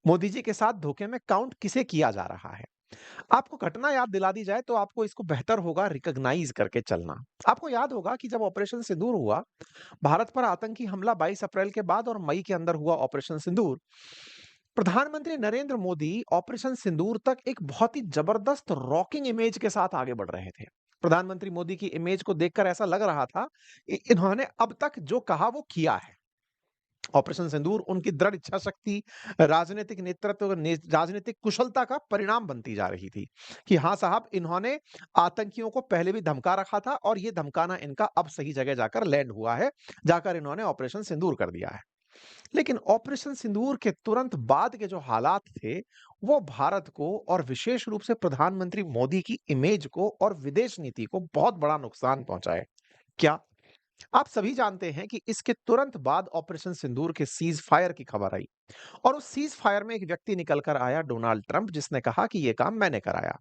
मोदी जी के साथ धोखे में काउंट किसे किया जा रहा है। आपको घटना याद दिला दी जाए तो आपको इसको बेहतर होगा रिकॉग्नाइज करके चलना। आपको याद होगा कि जब ऑपरेशन सिंदूर हुआ, भारत पर आतंकी हमला 22 अप्रैल के बाद और मई के अंदर हुआ ऑपरेशन सिंदूर, प्रधानमंत्री नरेंद्र मोदी ऑपरेशन सिंदूर तक एक बहुत ही जबरदस्त रॉकिंग इमेज के साथ आगे बढ़ रहे थे। प्रधानमंत्री मोदी की इमेज को देखकर ऐसा लग रहा था कि इन्होंने अब तक जो कहा वो किया है। ऑपरेशन सिंदूर उनकी दृढ़ इच्छा शक्ति, राजनीतिक नेतृत्व, राजनीतिक कुशलता का परिणाम बनती जा रही थी कि हाँ साहब, इन्होंने आतंकियों को पहले भी धमका रखा था और ये धमकाना इनका अब सही जगह जाकर लैंड हुआ है, जाकर इन्होंने ऑपरेशन सिंदूर कर दिया है। लेकिन ऑपरेशन सिंदूर के तुरंत बाद के जो हालात थे, वो भारत को और विशेष रूप से प्रधानमंत्री मोदी की इमेज को और विदेश नीति को बहुत बड़ा नुकसान पहुंचाए। क्या आप सभी जानते हैं कि इसके तुरंत बाद ऑपरेशन सिंदूर के सीज फायर की खबर आई और उस सीज फायर में एक व्यक्ति निकल कर आया, डोनाल्ड ट्रंप, जिसने कहा कि यह काम मैंने कराया।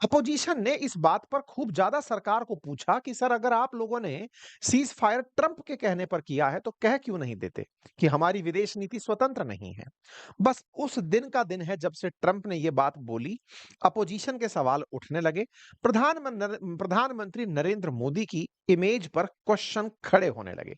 अपोजिशन ने इस बात पर खूब ज्यादा सरकार को पूछा कि सर, अगर आप लोगों ने सीज फायर ट्रंप के कहने पर किया है तो कह क्यों नहीं देते कि हमारी विदेश नीति स्वतंत्र नहीं है। बस उस दिन का दिन है जब से ट्रंप ने यह बात बोली, अपोजिशन के सवाल उठने लगे, प्रधानमंत्री नरेंद्र मोदी की इमेज पर क्वेश्चन खड़े होने लगे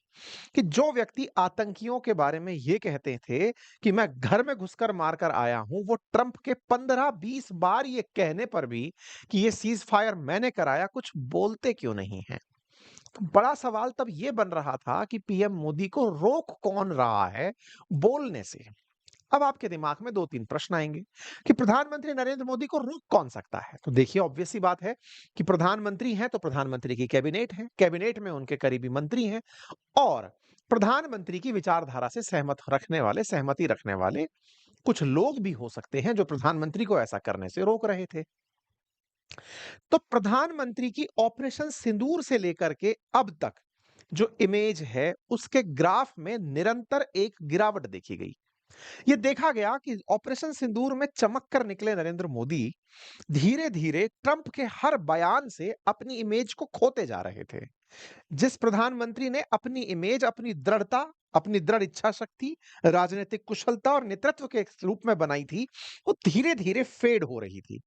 कि जो व्यक्ति आतंकियों के बारे में ये कहते थे कि मैं घर में घुसकर मारकर आया हूं, वो ट्रंप के 15-20 बार ये कहने पर भी कि ये सीज फायर मैंने कराया, कुछ बोलते क्यों नहीं है। तो बड़ा सवाल तब ये बन रहा था कि पीएम मोदी को रोक कौन रहा है बोलने से। अब आपके दिमाग में दो तीन प्रश्न आएंगे कि प्रधानमंत्री नरेंद्र मोदी को रोक कौन सकता है। तो देखिए, ऑब्वियस सी बात है कि प्रधानमंत्री हैं तो प्रधानमंत्री की कैबिनेट है, कैबिनेट में उनके करीबी मंत्री हैं और प्रधानमंत्री की विचारधारा से सहमति रखने वाले कुछ लोग भी हो सकते हैं जो प्रधानमंत्री को ऐसा करने से रोक रहे थे। तो प्रधानमंत्री की ऑपरेशन सिंदूर से लेकर के अब तक जो इमेज है, उसके ग्राफ में निरंतर एक गिरावट देखी गई। ये देखा गया कि ऑपरेशन सिंदूर में चमक कर निकले नरेंद्र मोदी धीरे धीरे ट्रंप के हर बयान से अपनी इमेज को खोते जा रहे थे। जिस प्रधानमंत्री ने अपनी इमेज अपनी दृढ़ता, अपनी दृढ़ इच्छा शक्ति, राजनीतिक कुशलता और नेतृत्व के रूप में बनाई थी, वो धीरे धीरे फेड हो रही थी।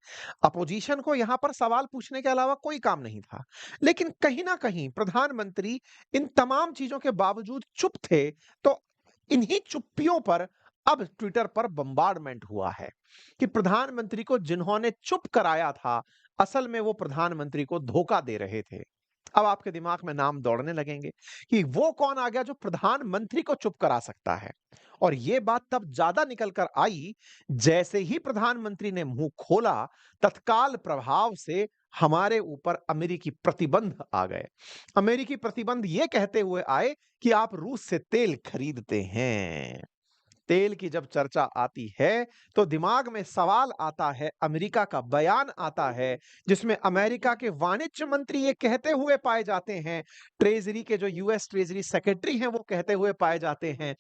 अपोजिशन को यहां पर सवाल पूछने के अलावा कोई काम नहीं था, लेकिन कहीं ना कहीं प्रधानमंत्री इन तमाम चीजों के बावजूद चुप थे। तो इन्हीं चुप्पियों पर अब ट्विटर पर बम्बार्डमेंट हुआ है कि प्रधानमंत्री को जिन्होंने चुप कराया था, असल में वो प्रधानमंत्री को धोखा दे रहे थे। अब आपके दिमाग में नाम दौड़ने लगेंगे कि वो कौन आ गया जो प्रधानमंत्री को चुप करा सकता है। और ये बात तब ज्यादा निकल कर आई जैसे ही प्रधानमंत्री ने मुंह खोला, तत्काल प्रभाव से हमारे ऊपर अमेरिकी प्रतिबंध आ गए। अमेरिकी प्रतिबंध ये कहते हुए आए कि आप रूस से तेल खरीदते हैं। तेल की जब चर्चा आती है तो दिमाग में सवाल आता है, अमेरिका का बयान आता है जिसमें अमेरिका के वाणिज्य मंत्री ये कहते हुए पाए जाते हैं, ट्रेजरी के जो यूएस ट्रेजरी सेक्रेटरी हैं वो कहते हुए पाए जाते हैं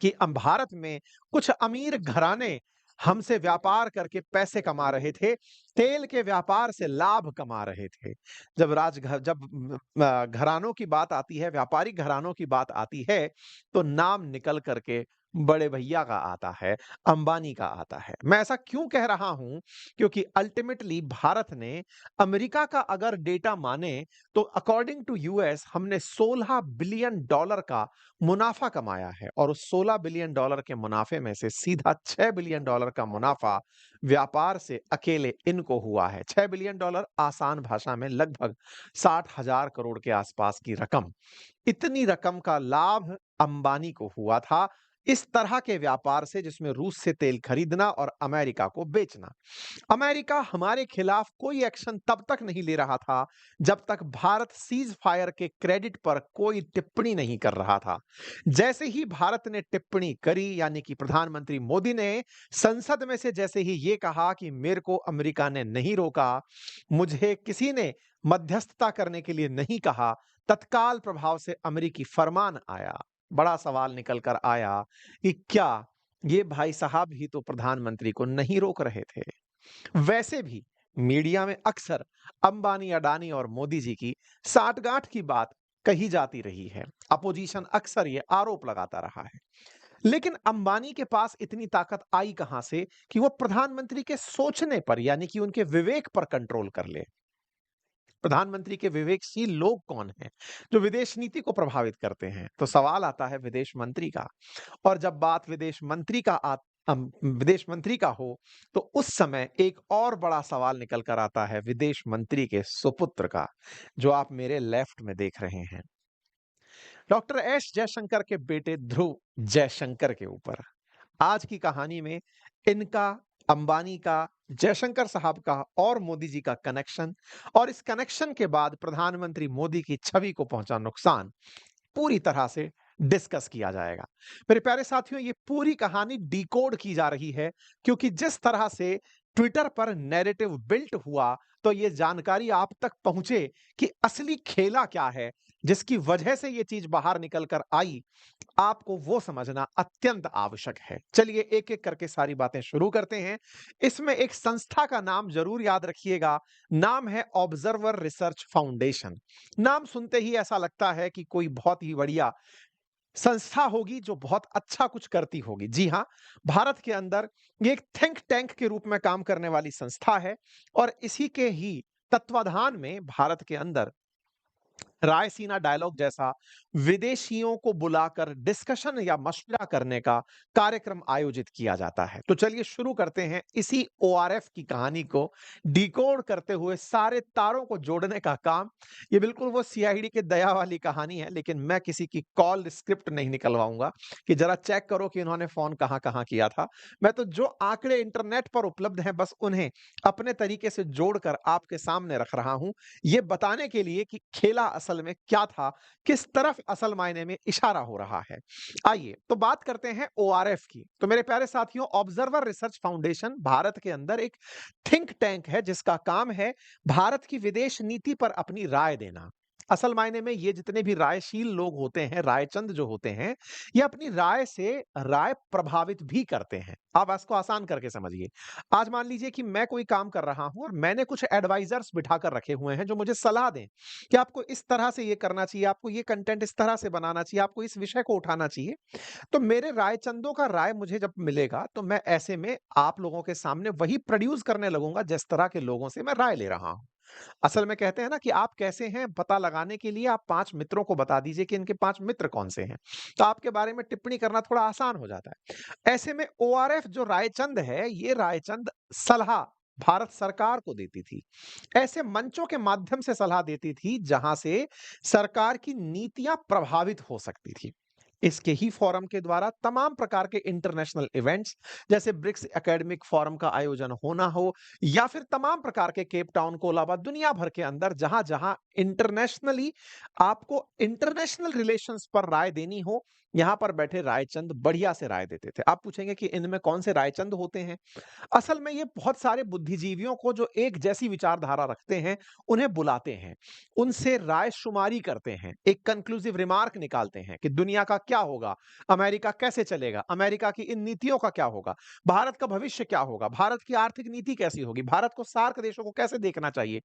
कि भारत में कुछ अमीर घराने हमसे व्यापार करके पैसे कमा रहे थे, तेल के व्यापार से लाभ कमा रहे थे। जब घरानों की बात आती है, व्यापारिक घरानों की बात आती है, तो नाम निकल करके बड़े भैया का आता है, अंबानी का आता है। मैं ऐसा क्यों कह रहा हूं? क्योंकि अल्टीमेटली भारत ने अमेरिका का अगर डेटा माने तो अकॉर्डिंग टू यूएस हमने $16 बिलियन का मुनाफा कमाया है और उस $16 बिलियन के मुनाफे में से सीधा $6 बिलियन का मुनाफा व्यापार से अकेले इनको हुआ है। $6 बिलियन आसान भाषा में लगभग 60,000 करोड़ के आसपास की रकम। इतनी रकम का लाभ अंबानी को हुआ था इस तरह के व्यापार से, जिसमें रूस से तेल खरीदना और अमेरिका को बेचना। अमेरिका हमारे खिलाफ कोई एक्शन तब तक नहीं ले रहा था जब तक भारत सीज फायर के क्रेडिट पर कोई टिप्पणी नहीं कर रहा था। जैसे ही भारत ने टिप्पणी करी, यानी कि प्रधानमंत्री मोदी ने संसद में से जैसे ही ये कहा कि मेरे को अमेरिका ने नहीं रोका, मुझे किसी ने मध्यस्थता करने के लिए नहीं कहा, तत्काल प्रभाव से अमेरिकी फरमान आया। बड़ा सवाल निकल कर आया कि क्या ये भाई साहब ही तो प्रधानमंत्री को नहीं रोक रहे थे। वैसे भी मीडिया में अक्सर अंबानी, अडानी और मोदी जी की साठगांठ की बात कही जाती रही है। अपोजिशन अक्सर ये आरोप लगाता रहा है। लेकिन अंबानी के पास इतनी ताकत आई कहां से कि वो प्रधानमंत्री के सोचने पर यानी कि उनके विवेक पर कंट्रोल कर ले। प्रधानमंत्री के विवेकशील लोग कौन हैं जो विदेश नीति को प्रभावित करते हैं? तो सवाल आता है विदेश मंत्री का। और जब बात विदेश मंत्री का हो तो उस समय एक और बड़ा सवाल निकल कर आता है विदेश मंत्री के सुपुत्र का, जो आप मेरे लेफ्ट में देख रहे हैं, डॉक्टर एस जयशंकर के बेटे ध्रुव जयशंकर के ऊपर। आज की कहानी में इनका, अंबानी का, जयशंकर साहब का और मोदी जी का कनेक्शन, और इस कनेक्शन के बाद प्रधानमंत्री मोदी की छवि को पहुंचा नुकसान पूरी तरह से डिस्कस किया जाएगा। मेरे प्यारे साथियों, ये पूरी कहानी डिकोड की जा रही है क्योंकि जिस तरह से ट्विटर पर नैरेटिव बिल्ट हुआ, तो ये जानकारी आप तक पहुंचे कि असली खेला क्या है, जिसकी वजह से ये चीज बाहर निकल कर आई, आपको वो समझना अत्यंत आवश्यक है। चलिए एक-एक करके सारी बातें शुरू करते हैं। इसमें एक संस्था का नाम जरूर याद रखिएगा, नाम है ऑब्जर्वर रिसर्च फाउंडेशन। नाम सुनते ही ऐसा लगता है कि कोई बहुत ही बढ़िया संस्था होगी जो बहुत अच्छा कुछ करती होगी। जी हाँ, भारत के अंदर ये एक थिंक टैंक के रूप में काम करने वाली संस्था है और इसी के ही तत्वाधान में भारत के अंदर रायसीना डायलॉग जैसा विदेशियों को बुलाकर डिस्कशन या मशविरा करने का कार्यक्रम आयोजित किया जाता है। तो चलिए शुरू करते हैं इसी ओआरएफ की कहानी को डिकोड करते हुए सारे तारों को जोड़ने का काम। ये बिल्कुल वो सीआईडी के दया वाली कहानी है, लेकिन मैं किसी की कॉल स्क्रिप्ट नहीं निकलवाऊंगा कि जरा चेक करो कि इन्होंने फोन कहां-कहां किया था। मैं तो जो आंकड़े इंटरनेट पर उपलब्ध हैं बस उन्हें अपने तरीके से जोड़कर आपके सामने रख रहा हूं, ये बताने के लिए कि खेला असल में क्या था, किस तरफ असल मायने में इशारा हो रहा है। आइए तो बात करते हैं ओआरएफ की। तो मेरे प्यारे साथियों, ऑब्जर्वर रिसर्च फाउंडेशन भारत के अंदर एक थिंक टैंक है जिसका काम है भारत की विदेश नीति पर अपनी राय देना। असल मायने में ये जितने भी रायशील लोग होते हैं, रायचंद जो होते हैं, ये अपनी राय से राय प्रभावित भी करते हैं। आप इसको आसान करके समझिए। आज मान लीजिए कि मैं कोई काम कर रहा हूं और मैंने कुछ एडवाइजर्स बिठाकर रखे हुए हैं जो मुझे सलाह दें कि आपको इस तरह से ये करना चाहिए, आपको ये कंटेंट इस तरह से बनाना चाहिए, आपको इस विषय को उठाना चाहिए। तो मेरे रायचंदों का राय मुझे जब मिलेगा तो मैं ऐसे में आप लोगों के सामने वही प्रोड्यूस करने लगूंगा जिस तरह के लोगों से मैं राय ले रहा हूं। असल में कहते हैं ना कि आप कैसे हैं पता लगाने के लिए आप 5 मित्रों को बता दीजिए कि इनके 5 मित्र कौन से हैं। तो आपके बारे में टिप्पणी करना थोड़ा आसान हो जाता है। ऐसे में ओआरएफ जो रायचंद है, ये रायचंद सलाह भारत सरकार को देती थी। ऐसे मंचों के माध्यम से सलाह देती थी जहां से सरकार की नीतियां प्रभावित हो सकती थी। इसके ही फोरम के द्वारा तमाम प्रकार के इंटरनेशनल इवेंट्स जैसे ब्रिक्स एकेडमिक फोरम का आयोजन होना हो या फिर तमाम प्रकार के केप टाउन को अलावा दुनिया भर के अंदर जहां जहां इंटरनेशनली आपको इंटरनेशनल रिलेशंस पर राय देनी हो, यहां पर बैठे रायचंद बढ़िया से राय देते थे। आप पूछेंगे कि इनमें कौन से रायचंद होते हैं? असल में ये बहुत सारे बुद्धिजीवियों को जो एक जैसी विचारधारा रखते हैं, उन्हें बुलाते हैं, उनसे राय शुमारी करते हैं, एक कंक्लूसिव रिमार्क निकालते हैं कि दुनिया का क्या होगा, अमेरिका कैसे चलेगा, अमेरिका की इन नीतियों का क्या होगा, भारत का भविष्य क्या होगा, भारत की आर्थिक नीति कैसी होगी, भारत को सार्क देशों को कैसे देखना चाहिए,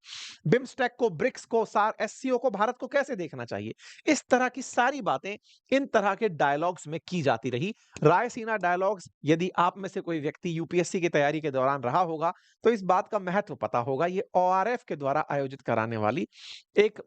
बिम्स्टेक को, ब्रिक्स को, सार एससीओ को भारत को कैसे देखना चाहिए। इस तरह की सारी बातें इन तरह के डायलॉग्स में की जाती रही। रायसीना डायलॉग्स, यदि आप में से कोई व्यक्ति यूपीएससी की तैयारी के दौरान रहा होगा तो इस बात का महत्व पता होगा। ये ओआरएफ के द्वारा आयोजित कराने वाली एक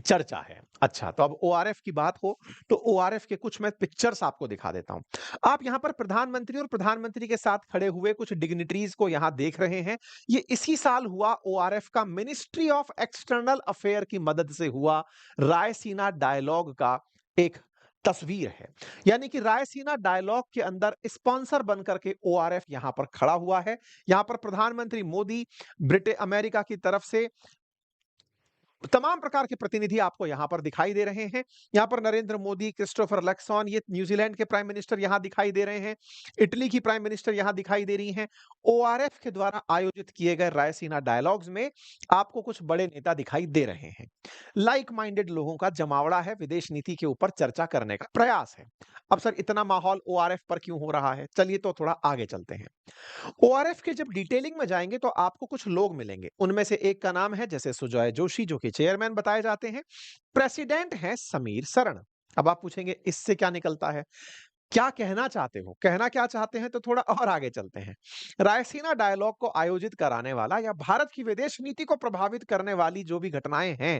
चर्चा है। अच्छा, तो अब ओआरएफ की बात हो तो ओआरएफ के कुछ मैं पिक्चर्स आपको दिखा देता हूं। आप यहां पर प्रधानमंत्री और प्रधानमंत्री के साथ खड़े हुए कुछ डिग्निटरीज को यहां देख रहे हैं। ये इसी साल हुआ ओआरएफ का मिनिस्ट्री ऑफ एक्सटर्नल अफेयर की मदद से हुआ रायसीना डायलॉग का एक तस्वीर है। यानी कि रायसीना डायलॉग के अंदर स्पॉन्सर बनकर के ओआरएफ यहां पर खड़ा हुआ है। यहां पर प्रधानमंत्री मोदी, ब्रिटेन, अमेरिका की तरफ से तमाम प्रकार के प्रतिनिधि आपको यहां पर दिखाई दे रहे हैं। यहां पर नरेंद्र मोदी, क्रिस्टोफर लक्सॉन, ये न्यूजीलैंड के प्राइम मिनिस्टर यहां दिखाई दे रहे हैं। इटली की प्राइम मिनिस्टर यहां दिखाई दे रही हैं। ओआरएफ के द्वारा आयोजित किए गए रायसीना डायलॉग्स में आपको कुछ बड़े नेता दिखाई दे रहे हैं। लाइक माइंडेड लोगों का जमावड़ा है, विदेश नीति के ऊपर चर्चा करने का प्रयास है। अब सर इतना माहौल ओआरएफ पर क्यों हो रहा है? चलिए तो थोड़ा आगे चलते हैं। ओआरएफ के जब डिटेलिंग में जाएंगे तो आपको कुछ लोग मिलेंगे। उनमें से एक का नाम है जैसे सुजॉय जोशी जो कि चेयरमैन बताए जाते हैं। प्रेसिडेंट हैं समीर शरण। अब आप पूछेंगे इससे क्या निकलता है? क्या कहना चाहते हो? कहना क्या चाहते हैं तो थोड़ा और आगे चलते हैं। रायसीना डायलॉग को आयोजित कराने वाला या भारत की विदेश नीति को प्रभावित करने वाली जो भी घटनाएँ हैं,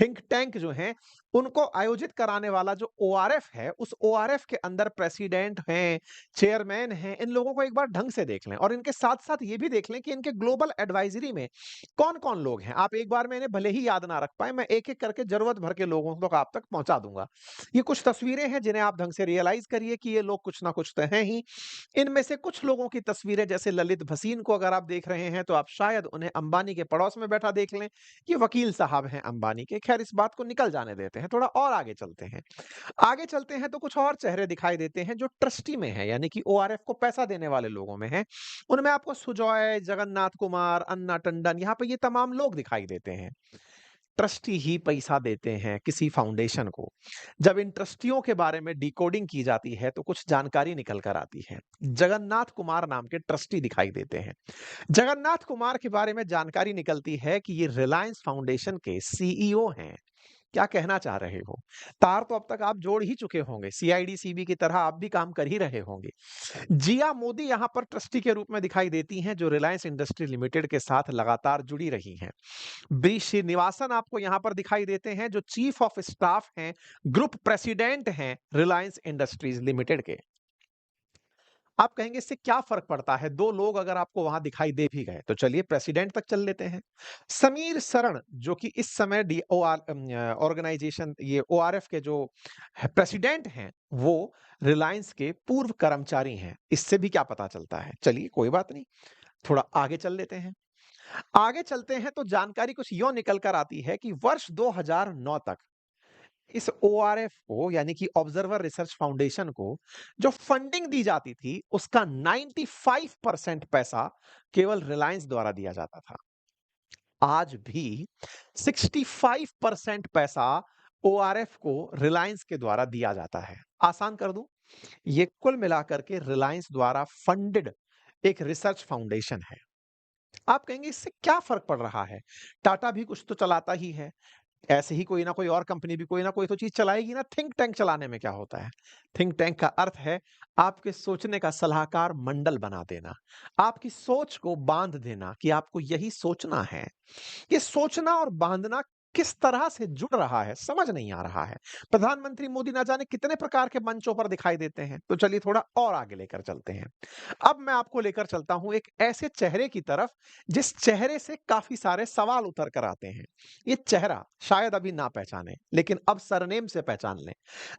थिंक टैंक जो हैं, उनको आयोजित कराने वाला जो ओआरएफ है, उस ओआरएफ के अंदर प्रेसिडेंट हैं, चेयरमैन हैं, इन लोगों को एक बार ढंग से देख लें और इनके साथ-साथ ये भी देख लें कि इनके ग्लोबल एडवाइजरी में कौन-कौन लोग हैं। आप एक बार में इन्हें भले ही याद ना रख पाएँ, मैं एक-एक करके ज़रूरत भर के लोगों तक आप तक पहुँचा दूँगा। ये कुछ तस्वीरें हैं जिन्हें आप ढंग से रियलाइज़ करिए कि ये लोग कुछ ना कुछ तो हैं ही। इनमें से कुछ लोगों की तस्वीरें जैसे ललित भसीन को अगर आप देख रहे हैं तो आप शायद उन्हें अंबानी के पड़ोस में बैठा देख लें। ये वकील साहब हैं अंबानी के। ख़ैर इस बात को निकल जाने देते हैं, थोड़ा और आगे चलते हैं। आगे चलते हैं तो कुछ और चेहरे दिखाई देते हैं जो ट्रस्टी में हैं, यानी कि ओआरएफ को पैसा देने वाले लोगों में हैं। उनमें आपको सुजॉय, जगन्नाथ कुमार, अन्ना टंडन यहाँ पे ये तमाम लोग दिखाई देते हैं। ट्रस्टी ही पैसा देते हैं किसी फाउंडेशन को। जब इन ट्रस्टियों के बारे में डिकोडिंग की जाती है तो कुछ जानकारी निकल कर आती है। जगन्नाथ कुमार नाम के ट्रस्टी दिखाई देते हैं। जगन्नाथ कुमार के बारे में जानकारी निकलती है कि ये रिलायंस फाउंडेशन के सीईओ हैं। क्या कहना चाह रहे हो? तार तो अब तक आप जोड़ ही चुके होंगे। सीआईडी, सीबी की तरह आप भी काम कर ही रहे होंगे। जिया मोदी यहाँ पर ट्रस्टी के रूप में दिखाई देती हैं जो रिलायंस इंडस्ट्री लिमिटेड के साथ लगातार जुड़ी रही हैं। बी श्रीनिवासन आपको यहाँ पर दिखाई देते हैं जो चीफ ऑफ स्टाफ हैं, ग्रुप प्रेसिडेंट हैं रिलायंस इंडस्ट्रीज लिमिटेड के। आप कहेंगे इससे क्या फर्क पड़ता है? 2 लोग अगर आपको वहां दिखाई दे भी गए तो चलिए प्रेसिडेंट तक चल लेते हैं। समीर शरण जो कि इस समय ऑर्गेनाइजेशन ये ओआरएफ के जो प्रेसिडेंट हैं वो रिलायंस के पूर्व कर्मचारी हैं। इससे भी क्या पता चलता है? चलिए कोई बात नहीं, थोड़ा आगे चल लेते हैं। आगे चलते हैं तो जानकारी कुछ यूँ निकल कर आती है कि वर्ष 2009 तक इस ओआरएफ को यानी कि ऑब्जर्वर रिसर्च फाउंडेशन को जो फंडिंग दी जाती थी उसका 95% पैसा केवल रिलायंस द्वारा दिया जाता था। आज भी 65% पैसा ओआरएफ को रिलायंस के द्वारा दिया जाता है। आसान कर दूं, ये कुल मिलाकर के रिलायंस द्वारा फंडेड एक रिसर्च फाउंडेशन है। आप कहेंगे इससे क्या फर्क पड़ रहा है? टाटा भी कुछ तो चलाता ही है। ऐसे ही कोई ना कोई और कंपनी भी कोई ना कोई तो चीज़ चलाएगी ना। थिंक टैंक चलाने में क्या होता है? थिंक टैंक का अर्थ है आपके सोचने का सलाहकार मंडल बना देना। आपकी सोच को बाँध देना कि आपको यही सोचना है। ये सोचना और बाँधना किस तरह से जुड़ रहा है, समझ नहीं आ रहा है। प्रधानमंत्री मोदी ना जाने कितने प्रकार के मंचों पर दिखाई देते हैं। तो चलिए थोड़ा और आगे लेकर चलते हैं। अब मैं आपको लेकर चलता हूं एक ऐसे चेहरे की तरफ जिस चेहरे से काफी सारे सवाल उतर कर आते हैं। ये चेहरा शायद अभी ना पहचाने लेकिन अब सरनेम से पहचान लें।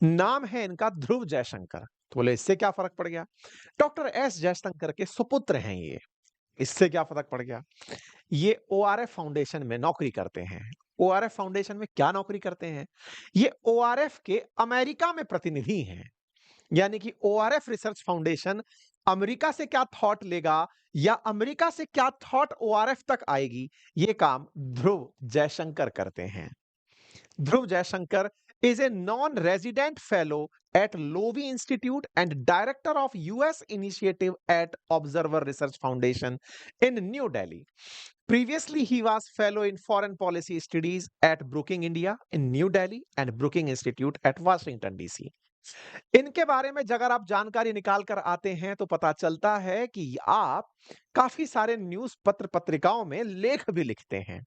नाम है इनका ध्रुव जयशंकर। तो बोले इससे क्या फर्क पड़ गया? डॉक्टर एस जयशंकर के सुपुत्र हैं ये। इससे क्या फर्क पड़ गया? ये ओआरएफ फाउंडेशन में नौकरी करते हैं। ओआरएफ फाउंडेशन में क्या नौकरी करते हैं? ये ओआरएफ के अमेरिका में प्रतिनिधि हैं। यानी कि ओआरएफ रिसर्च फाउंडेशन अमेरिका से क्या थॉट लेगा या अमेरिका से क्या थॉट ओआरएफ तक आएगी, ये काम ध्रुव जयशंकर करते हैं। ध्रुव Jaishankar is a non-resident fellow at Lowy Institute and director of US initiative at Observer Research Foundation in New Delhi. Previously, he was fellow in foreign policy studies at Brookings India in New Delhi and Brookings Institute at Washington DC. इनके बारे में अगर आप जानकारी निकाल कर आते हैं तो पता चलता है कि आप काफी सारे न्यूज पत्र पत्रिकाओं में लेख भी लिखते हैं।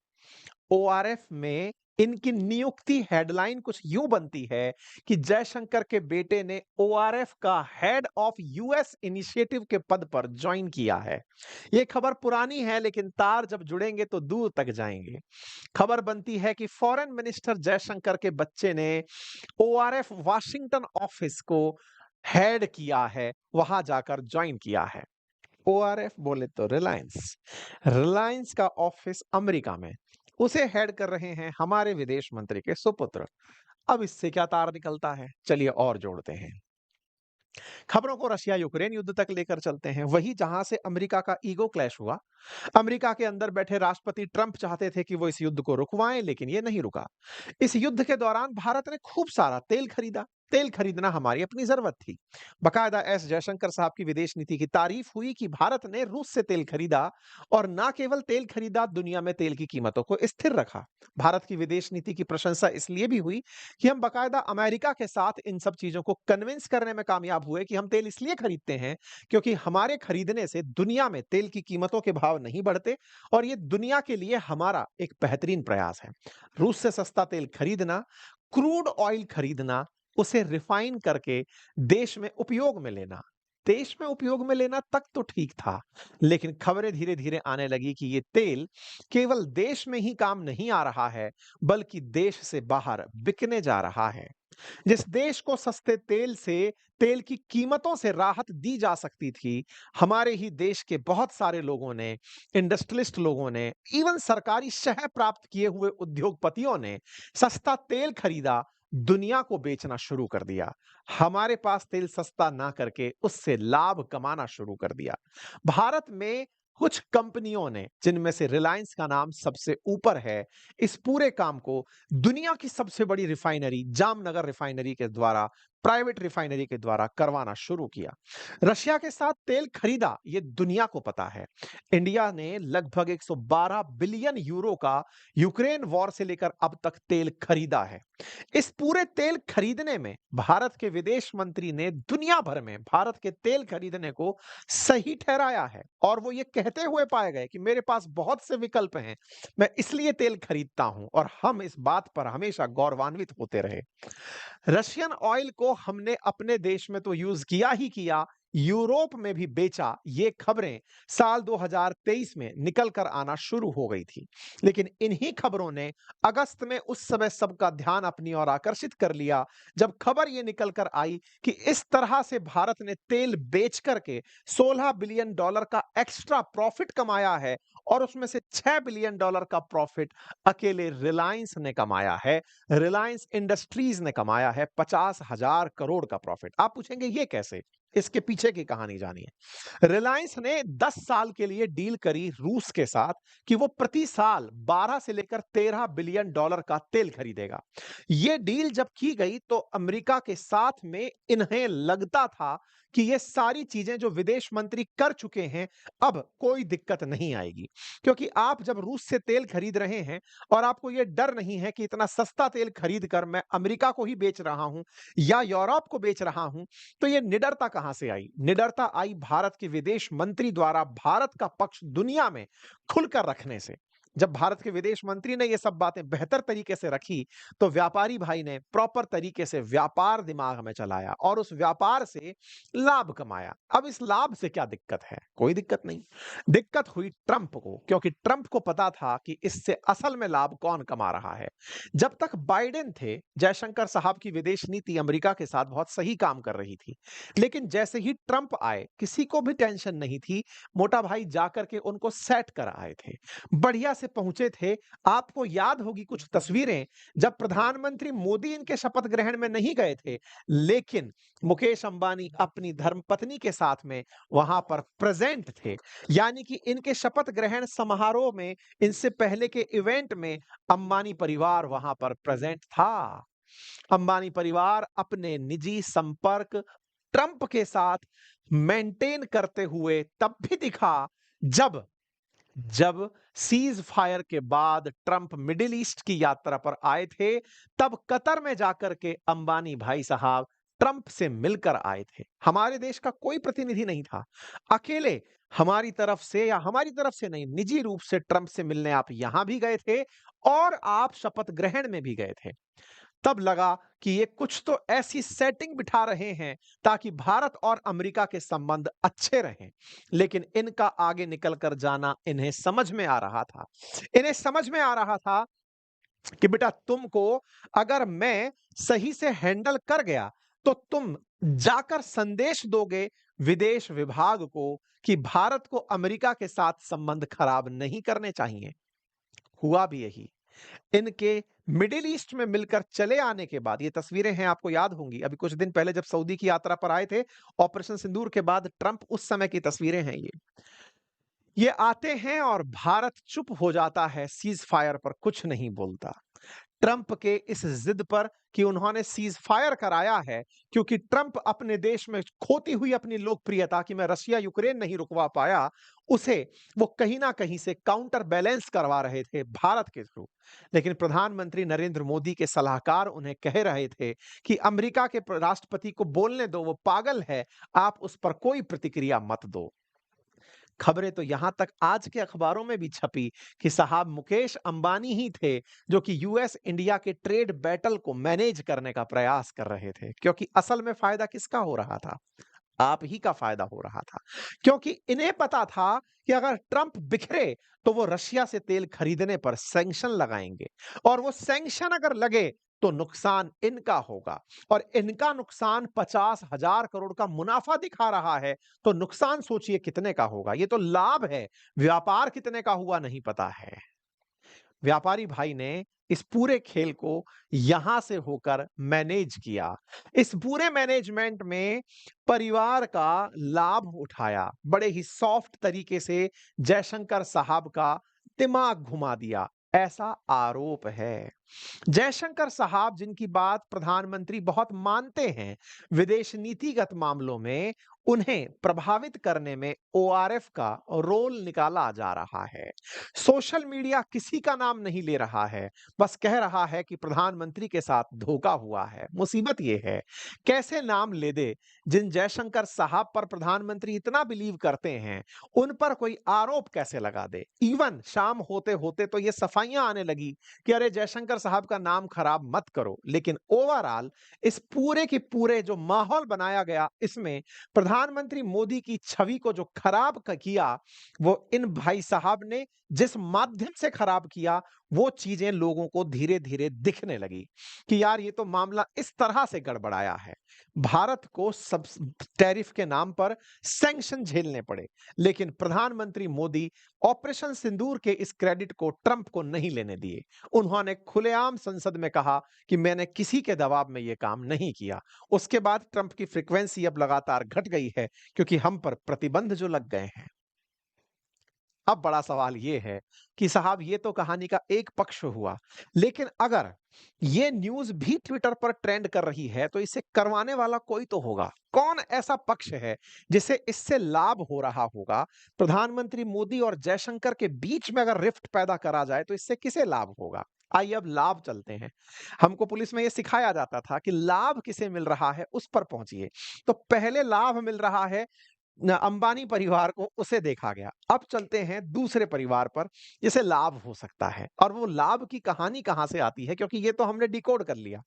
ओआरएफ में इनकी नियुक्ति हेडलाइन कुछ यूं बनती है कि जयशंकर के बेटे ने ओआरएफ का हेड ऑफ यूएस इनिशिएटिव के पद पर ज्वाइन किया है। यह खबर पुरानी है लेकिन तार जब जुड़ेंगे तो दूर तक जाएंगे। खबर बनती है कि फॉरेन मिनिस्टर जयशंकर के बच्चे ने ओआरएफ वाशिंगटन ऑफिस को हेड किया है, वहां जाकर ज्वाइन किया है। ओआरएफ बोले तो रिलायंस, रिलायंस का ऑफिस अमेरिका में, उसे हेड कर रहे हैं हमारे विदेश मंत्री के सुपुत्र। अब इससे क्या तार निकलता है? चलिए और जोड़ते हैं। खबरों को रशिया यूक्रेन युद्ध तक लेकर चलते हैं, वही जहां से अमेरिका का ईगो क्लैश हुआ। अमेरिका के अंदर बैठे राष्ट्रपति ट्रंप चाहते थे कि वो इस युद्ध को रुकवाएं लेकिन ये नहीं रुका। इस युद्ध के दौरान भारत ने खूब सारा तेल खरीदा। तेल खरीदना हमारी अपनी जरूरत थी। बकायदा एस जयशंकर साहब की विदेश नीति की तारीफ हुई कि भारत ने रूस से तेल खरीदा और ना केवल तेल खरीदा, दुनिया में तेल की कीमतों को स्थिर रखा। भारत की विदेश नीति की प्रशंसा इसलिए भी हुई कि हम बकायदा अमेरिका के साथ इन सब चीजों को कन्विंस करने में कामयाब हुए कि हम तेल इसलिए खरीदते हैं क्योंकि हमारे खरीदने से दुनिया में तेल की कीमतों के भाव नहीं बढ़ते और ये दुनिया के लिए हमारा एक बेहतरीन प्रयास है। रूस से सस्ता तेल खरीदना, क्रूड ऑयल खरीदना, उसे रिफाइन करके देश में उपयोग में लेना, देश में उपयोग में लेना तक तो ठीक था, लेकिन खबरें धीरे धीरे आने लगी कि ये तेल केवल देश में ही काम नहीं आ रहा है, बल्कि देश से बाहर बिकने जा रहा है। जिस देश को सस्ते तेल से, तेल की कीमतों से राहत दी जा सकती थी, हमारे ही देश के बहुत सारे लोगों ने, इंडस्ट्रियलिस्ट लोगों ने, इवन सरकारी शह प्राप्त किए हुए उद्योगपतियों ने सस्ता तेल खरीदा, दुनिया को बेचना शुरू कर दिया। हमारे पास तेल सस्ता ना करके उससे लाभ कमाना शुरू कर दिया। भारत में कुछ कंपनियों ने, जिनमें से रिलायंस का नाम सबसे ऊपर है, इस पूरे काम को दुनिया की सबसे बड़ी रिफाइनरी जामनगर रिफाइनरी के द्वारा, प्राइवेट रिफाइनरी के द्वारा करवाना शुरू किया। रशिया के साथ तेल खरीदा, ये दुनिया को पता है। इंडिया ने लगभग 112 बिलियन यूरो का यूक्रेन वॉर से लेकर अब तक तेल खरीदा है। इस पूरे तेल खरीदने में भारत के विदेश मंत्री ने दुनिया भर में भारत के तेल खरीदने को सही ठहराया है और वो ये कहते हुए पाए गए कि मेरे पास बहुत से विकल्प हैं, मैं इसलिए तेल खरीदता हूं, और हम इस बात पर हमेशा गौरवान्वित होते रहे। रशियन ऑयल को हमने अपने देश में तो यूज किया ही किया, यूरोप में भी बेचा, ये खबरें साल 2023 में निकल कर आना शुरू हो गई थी। लेकिन इन्हीं खबरों ने अगस्त में उस समय सबका ध्यान अपनी ओर आकर्षित कर लिया, जब खबर ये निकल कर आई कि इस तरह से भारत ने तेल बेच करके $16 बिलियन का एक्स्ट्रा प्रॉफिट कमाया है और उसमें से $6 बिलियन का प्रॉफिट अकेले रिलायंस ने कमाया है। रिलायंस इंडस्ट्रीज ने कमाया है 50,000 करोड़ का प्रॉफिट। आप पूछेंगे ये कैसे? इसके पीछे की कहानी जानिए। रिलायंस ने 10 साल के लिए डील करी रूस के साथ कि वो प्रति साल 12 से लेकर $13 बिलियन का तेल खरीदेगा। ये डील जब की गई तो अमेरिका के साथ में इन्हें लगता था कि ये सारी चीजें जो विदेश मंत्री कर चुके हैं, अब कोई दिक्कत नहीं आएगी, क्योंकि आप जब रूस से तेल खरीद रहे हैं और आपको यह डर नहीं है कि इतना सस्ता तेल खरीद कर मैं अमेरिका को ही बेच रहा हूं या यूरोप को बेच रहा हूं, तो यह निडरता कहां से आई? निडरता आई भारत के विदेश मंत्री द्वारा भारत का पक्ष दुनिया में खुलकर रखने से। जब भारत के विदेश मंत्री ने यह सब बातें बेहतर तरीके से रखी, तो व्यापारी भाई ने प्रॉपर तरीके से व्यापार दिमाग में चलाया और उस व्यापार से लाभ कमाया। अब इस लाभ से क्या दिक्कत है? कोई दिक्कत नहीं। दिक्कत हुई ट्रंप को, क्योंकि ट्रंप को पता था कि इससे असल में लाभ कौन कमा रहा है। जब तक बाइडेन थे, जयशंकर साहब की विदेश नीति अमेरिका के साथ बहुत सही काम कर रही थी, लेकिन जैसे ही ट्रंप आए, किसी को भी टेंशन नहीं थी, मोटा भाई जाकर के उनको सेट कर आए थे, बढ़िया से पहुंचे थे। आपको याद होगी कुछ तस्वीरें, जब प्रधानमंत्री मोदी इनके शपथ ग्रहण में नहीं गए थे, लेकिन मुकेश अंबानी अपनी धर्मपत्नी के साथ में वहां पर प्रेजेंट थे। यानी कि इनके शपथ ग्रहण समारोह में, इनसे पहले के इवेंट में अंबानी परिवार वहां पर प्रेजेंट था। अंबानी परिवार अपने निजी संपर्क ट्रंप के साथ मेंटेन करते हुए तब भी दिखा, जब जब सीज फायर के बाद ट्रंप मिडिल ईस्ट की यात्रा पर आए थे, तब कतर में जाकर के अंबानी भाई साहब ट्रंप से मिलकर आए थे। हमारे देश का कोई प्रतिनिधि नहीं था, अकेले हमारी तरफ से, या हमारी तरफ से नहीं, निजी रूप से ट्रंप से मिलने आप यहां भी गए थे और आप शपथ ग्रहण में भी गए थे। तब लगा कि ये कुछ तो ऐसी सेटिंग बिठा रहे हैं ताकि भारत और अमेरिका के संबंध अच्छे रहें। लेकिन इनका आगे निकल कर जाना इन्हें समझ में आ रहा था। इन्हें समझ में आ रहा था कि बेटा, तुमको अगर मैं सही से हैंडल कर गया तो तुम जाकर संदेश दोगे विदेश विभाग को कि भारत को अमेरिका के साथ संबंध खराब नहीं करने चाहिए। हुआ भी यही। इनके मिडिल ईस्ट में मिलकर चले आने के बाद, ये तस्वीरें हैं, आपको याद होंगी, अभी कुछ दिन पहले जब सऊदी की यात्रा पर आए थे ऑपरेशन सिंदूर के बाद, ट्रंप उस समय की तस्वीरें हैं ये आते हैं और भारत चुप हो जाता है, सीज फायर पर कुछ नहीं बोलता। ट्रंप के इस जिद पर कि उन्होंने सीज फायर कराया है, क्योंकि ट्रंप अपने देश में खोती हुई अपनी लोकप्रियता कि मैं रशिया यूक्रेन नहीं रुकवा पाया, उसे वो कहीं ना कहीं से काउंटर बैलेंस करवा रहे थे भारत के थ्रू। लेकिन प्रधानमंत्री नरेंद्र मोदी के सलाहकार उन्हें कह रहे थे कि अमेरिका के राष्ट्रपति को बोलने दो, वो पागल है, आप उस पर कोई प्रतिक्रिया मत दो। खबरें तो यहां तक आज के अखबारों में भी छपी कि साहब मुकेश अंबानी ही थे जो कि यूएस इंडिया के ट्रेड बैटल को मैनेज करने का प्रयास कर रहे थे, क्योंकि असल में फायदा किसका हो रहा था? आप ही का फायदा हो रहा था, क्योंकि इन्हें पता था कि अगर ट्रंप बिखरे तो वो रशिया से तेल खरीदने पर सैंक्शन लगाएंगे, और वो सैंक्शन अगर लगे तो नुकसान इनका होगा, और इनका नुकसान 50,000 करोड़ का मुनाफा दिखा रहा है, तो नुकसान सोचिए कितने का होगा। ये तो लाभ है, व्यापार कितने का हुआ नहीं पता है। व्यापारी भाई ने इस पूरे खेल को यहां से होकर मैनेज किया। इस पूरे मैनेजमेंट में परिवार का लाभ उठाया, बड़े ही सॉफ्ट तरीके से जयशंकर साहब का दिमाग घुमा दिया, ऐसा आरोप है। जयशंकर साहब, जिनकी बात प्रधानमंत्री बहुत मानते हैं विदेश नीतिगत मामलों में, उन्हें प्रभावित करने में ओआरएफ का रोल निकाला जा रहा है। सोशल मीडिया किसी का नाम नहीं ले रहा है, बस कह रहा है कि प्रधानमंत्री के साथ धोखा हुआ है। मुसीबत यह है, कैसे नाम ले दे जिन जयशंकर साहब पर प्रधानमंत्री इतना बिलीव करते हैं, उन पर कोई आरोप कैसे लगा दे। इवन शाम होते होते तो ये सफाइयां आने लगी कि अरे जयशंकर साहब का नाम खराब मत करो। लेकिन ओवरऑल इस पूरे के पूरे जो माहौल बनाया गया, इसमें प्रधानमंत्री मोदी की छवि को जो खराब किया, वो इन भाई साहब ने जिस माध्यम से खराब किया, वो चीजें लोगों को धीरे धीरे दिखने लगी कि यार ये तो मामला इस तरह से गड़बड़ाया है। भारत को सब टैरिफ के नाम पर सैंक्शन झेलने पड़े, लेकिन प्रधानमंत्री मोदी ऑपरेशन सिंदूर के इस क्रेडिट को ट्रंप को नहीं लेने दिए। उन्होंने खुलेआम संसद में कहा कि मैंने किसी के दबाव में यह काम नहीं किया। उसके बाद ट्रंप की फ्रीक्वेंसी अब लगातार घट गई है, क्योंकि हम पर प्रतिबंध जो लग गए हैं। अब बड़ा सवाल यह है कि साहब ये तो कहानी का एक पक्ष हुआ, लेकिन अगर ये न्यूज़ भी ट्विटर पर ट्रेंड कर रही है, तो इसे करवाने वाला कोई तो होगा। कौन ऐसा पक्ष है जिसे इससे लाभ हो रहा होगा? प्रधानमंत्री मोदी और जयशंकर के बीच में अगर रिफ्ट पैदा करा जाए, तो इससे किसे लाभ होगा? आइए अब लाभ चलते हैं। हमको पुलिस में यह सिखाया जाता था कि लाभ किसे मिल रहा है, उस पर पहुंचिए। तो पहले लाभ मिल रहा है अंबानी परिवार को, उसे देखा गया। अब चलते हैं दूसरे परिवार पर जिसे लाभ हो सकता है, और वो लाभ की कहानी कहां से आती है, क्योंकि ये तो हमने डिकोड कर लिया।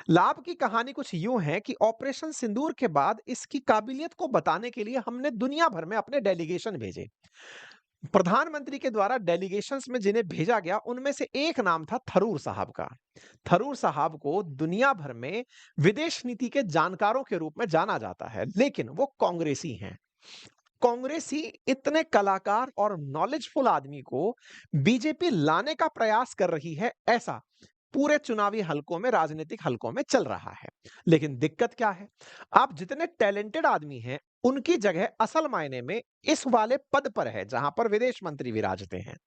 लाभ की कहानी कुछ यूं है कि ऑपरेशन सिंदूर के बाद इसकी काबिलियत को बताने के लिए हमने दुनिया भर में अपने डेलीगेशन भेजे। प्रधानमंत्री के द्वारा डेलीगेशंस में जिन्हें भेजा गया, उनमें से एक नाम था थरूर साहब का। थरूर साहब को दुनिया भर में विदेश नीति के जानकारों के रूप में जाना जाता है, लेकिन वो कांग्रेसी हैं। कांग्रेसी इतने कलाकार और नॉलेजफुल आदमी को बीजेपी लाने का प्रयास कर रही है, ऐसा पूरे चुनावी हलकों में, राजनीतिक हलकों में चल रहा है। लेकिन दिक्कत क्या है? आप जितने टैलेंटेड आदमी हैं, उनकी जगह असल मायने में इस वाले पद पर है जहां पर विदेश मंत्री विराजते हैं।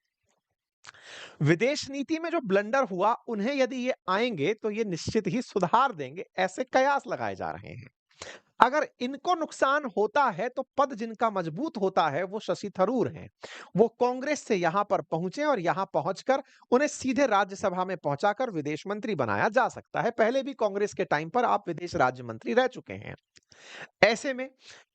विदेश नीति में जो ब्लंडर हुआ, उन्हें यदि ये आएंगे तो ये निश्चित ही सुधार देंगे, ऐसे कयास लगाए जा रहे हैं। अगर इनको नुकसान होता है, तो पद जिनका मजबूत होता है वो शशि थरूर हैं। वो कांग्रेस से यहां पर पहुंचे, और यहां पहुंचकर उन्हें सीधे राज्यसभा में पहुंचाकर विदेश मंत्री बनाया जा सकता है। पहले भी कांग्रेस के टाइम पर आप विदेश राज्य मंत्री रह चुके हैं। ऐसे में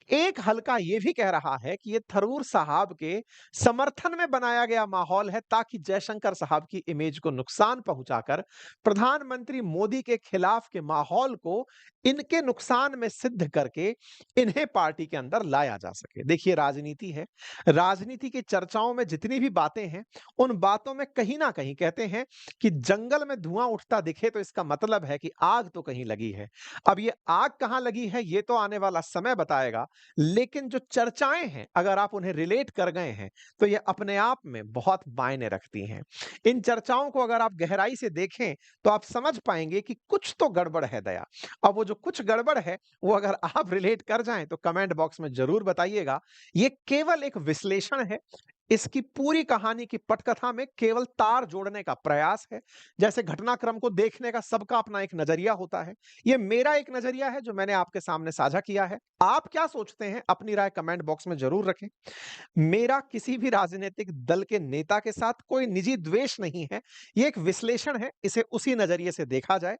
एक हलका ये भी कह रहा है कि ये थरूर साहब के समर्थन में बनाया गया माहौल है, ताकि जयशंकर साहब की इमेज को नुकसान पहुंचाकर प्रधानमंत्री मोदी के खिलाफ के माहौल को इनके नुकसान में सिद्ध करके इन्हें पार्टी के अंदर लाया जा सके। देखिए, राजनीति है। राजनीति की चर्चाओं में जितनी भी बातें हैं, उन बातों में कहीं ना कहीं कहते हैं कि जंगल में धुआं उठता दिखे तो इसका मतलब है कि आग तो कहीं लगी है। अब ये आग कहां लगी है, ये तो आने वाला समय बताएगा। लेकिन जो चर्चाएं हैं, अगर आप उन्हें रिलेट कर गए हैं, तो ये अपने आप में बहुत मायने रखती हैं। इन चर्चाओं को अगर आप गहराई से देखें, तो आप समझ पाएंगे कि कुछ तो गड़बड़ है दया। अब वो जो कुछ गड़बड़ है, वो अगर आप रिलेट कर जाएं, तो कमेंट बॉक्स में जरूर बताइएगा। ये केवल एक विश्लेषण है, इसकी पूरी कहानी की पटकथा में केवल तार जोड़ने का प्रयास है। जैसे घटनाक्रम को देखने का सबका अपना एक नजरिया होता है। ये मेरा एक नजरिया है जो मैंने आपके सामने साझा किया है। आप क्या सोचते हैं? अपनी राय कमेंट बॉक्स में जरूर रखें। मेरा किसी भी राजनीतिक दल के नेता के साथ कोई निजी द्वेष नहीं है। ये एक विश्लेषण है, इसे उसी नजरिए से देखा जाए।